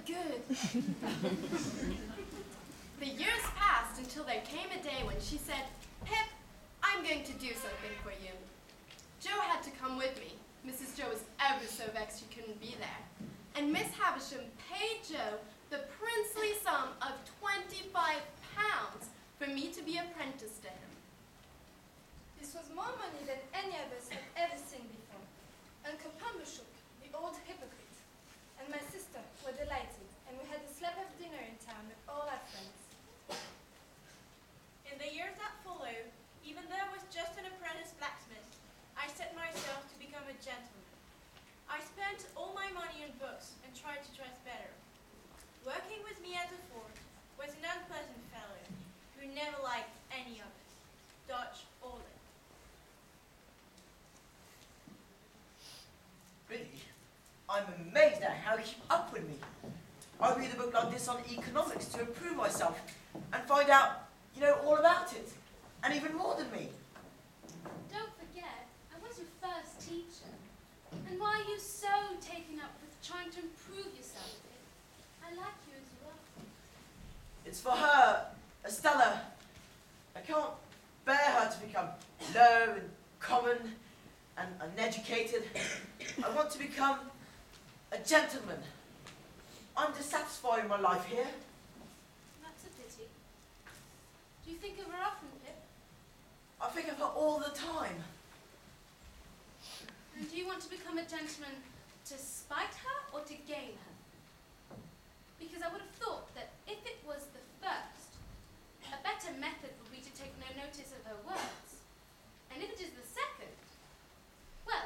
good. The years passed until there came a day when she said, "Pip, I'm going to do something for you." Joe had to come with me. Mrs. Joe was ever so vexed she couldn't be there. And Miss Havisham paid Joe the princely sum of £25 for me to be apprenticed to him. This was more money than any of us had ever seen before. Uncle Pumbleshook, the old hypocrite, and my sister were delighted, and we had a slap of dinner in town with all our friends. In the years that followed, even though I was just an apprentice blacksmith, I set myself to become a gentleman. I spent all my money in books and tried to dress better. Working with me at the fort was an unpleasant fellow who never liked any of us, Dutch or Lit. Biddy, I'm amazed at how you keep up with me. I read a book like this on economics to improve myself and find out, all about it. And even more than me. Don't forget, I was your first teacher. And why are you so taken up with trying to improve yourself? I like you as you are. It's for her, Estella. I can't bear her to become low and common and uneducated. I want to become a gentleman. I'm dissatisfied with my life here. That's a pity. Do you think of her often, Pip? I think of her all the time. And do you want to become a gentleman to spite her or to gain her? Because I would have thought that if it was the first, a better method would be to take no notice of her words. And if it is the second, well,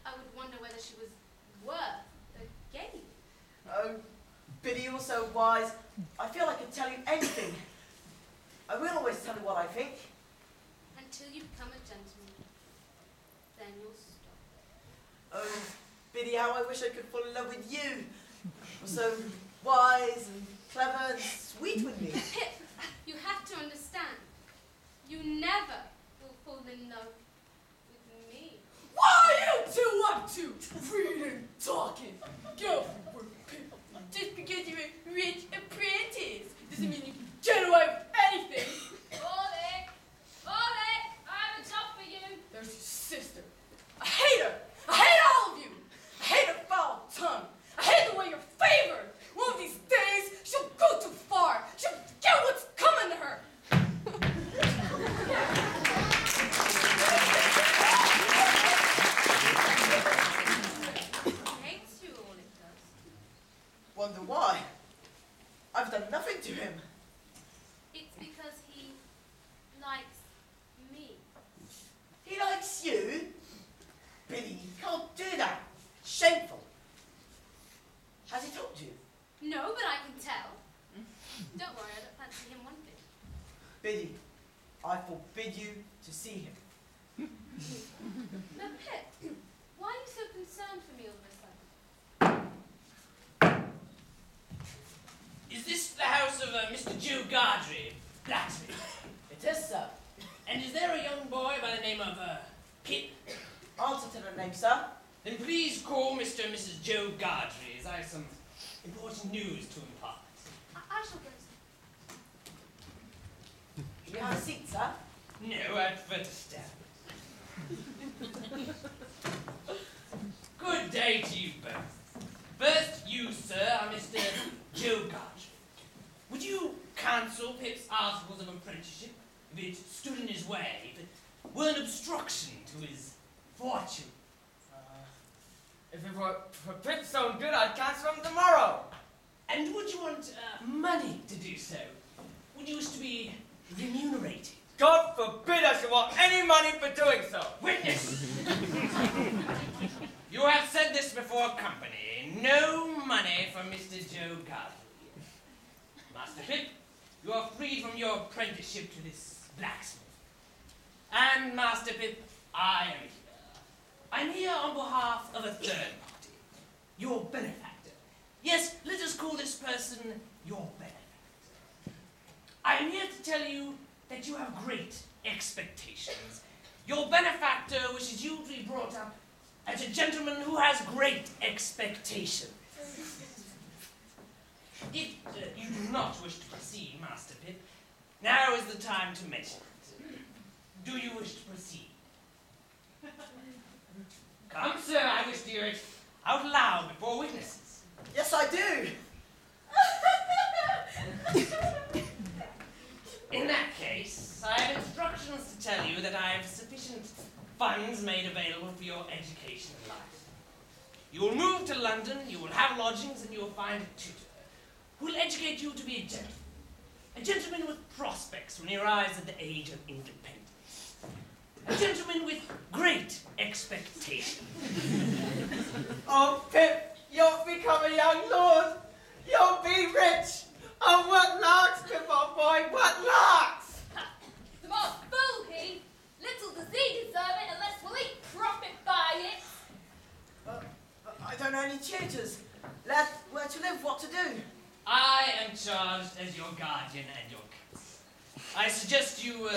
I would wonder whether she was worth the gain. Oh, Biddy, you're so wise. I feel I could tell you anything. I will always tell you what I think. Until you become a gentleman. Then you'll stop. Oh, Biddy, how I wish I could fall in love with you. You're so wise and clever and sweet with me. Pip, you have to understand. You never will fall in love with me. What are you two up to? Reading, talking. Go for work, Pip. Just because you're a rich apprentice doesn't mean you can get away with anything. Ollie! Ollie! I have a job for you. There's your sister. I hate her. I hate all of you. I hate her foul tongue. I hate the way you're favored. One of these days, she'll go too far. She'll get what's coming to her. Hates you, all it does. Wonder why? I've done nothing to him. It's because he likes me. He likes you? Biddy, you can't do that. Shameful. Has he told you? No, but I can tell. Don't worry, I don't fancy him one bit. Biddy, I forbid you to see him. Now, Pip, why are you so concerned for me all of a sudden? Is this the house of Mr. Joe Gardry, blacksmith? It is, sir. And is there a young boy by the name of Pip? Answer to the name, sir. Then please call Mr. and Mrs. Joe Gardry, as I have some important news to impart. I shall go. Should we have a seat, sir? No, I'd prefer to stand. Good day to you both. First, you, sir, are Mr. Joe Gardry. Would you cancel Pip's articles of apprenticeship if it stood in his way, if it were an obstruction to his fortune? If it were for Pip so good, I'd cancel him tomorrow. And would you want money to do so? Would you wish to be remunerated? God forbid I should want any money for doing so. Witness! You have said this before company. No money for Mr. Joe Gardry. Master Pip, you are freed from your apprenticeship to this blacksmith. And Master Pip, I am here. I'm here on behalf of a third party. Your benefactor. Yes, let us call this person your benefactor. I am here to tell you that you have great expectations. Your benefactor wishes you to be brought up as a gentleman who has great expectations. If you do not wish to proceed, Master Pip, now is the time to mention it. Do you wish to proceed? Come, sir, I wish to hear it out loud before witnesses. Yes, I do. In that case, I have instructions to tell you that I have sufficient funds made available for your education and life. You will move to London, you will have lodgings, and you will find a tutor who will educate you to be a gentleman. A gentleman with prospects when he arrives at the age of independence. A gentleman with great expectations. Oh, Pip, you'll become a young lord. You'll be rich. Oh, what larks, Pip, my boy, what larks! The more fool he, little does he deserve it unless we profit by it. I don't know any tutors. Lad, where to live, what to do. I am charged as your guardian and your counsel. I suggest you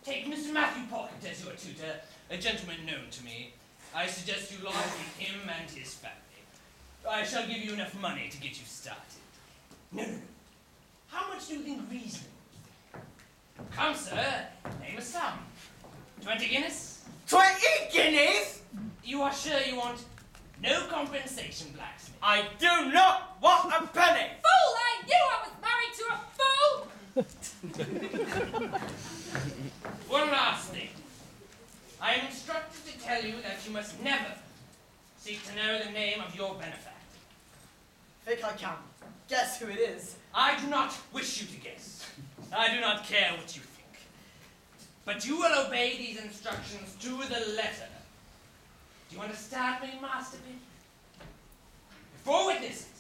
take Mr. Matthew Pocket as your tutor, a gentleman known to me. I suggest you lodge with him and his family. I shall give you enough money to get you started. No. How much do you think reasonable? Come, sir, name a sum. 20 guineas? 20 guineas? You are sure you want no compensation, blacksmith? I do not want a penny. Fool, I knew I was married to a fool! One last thing. I am instructed to tell you that you must never seek to know the name of your benefactor. Think I can. Guess who it is. I do not wish you to guess. I do not care what you think. But you will obey these instructions to the letter. Do you understand me, Master Pip? Before witnesses,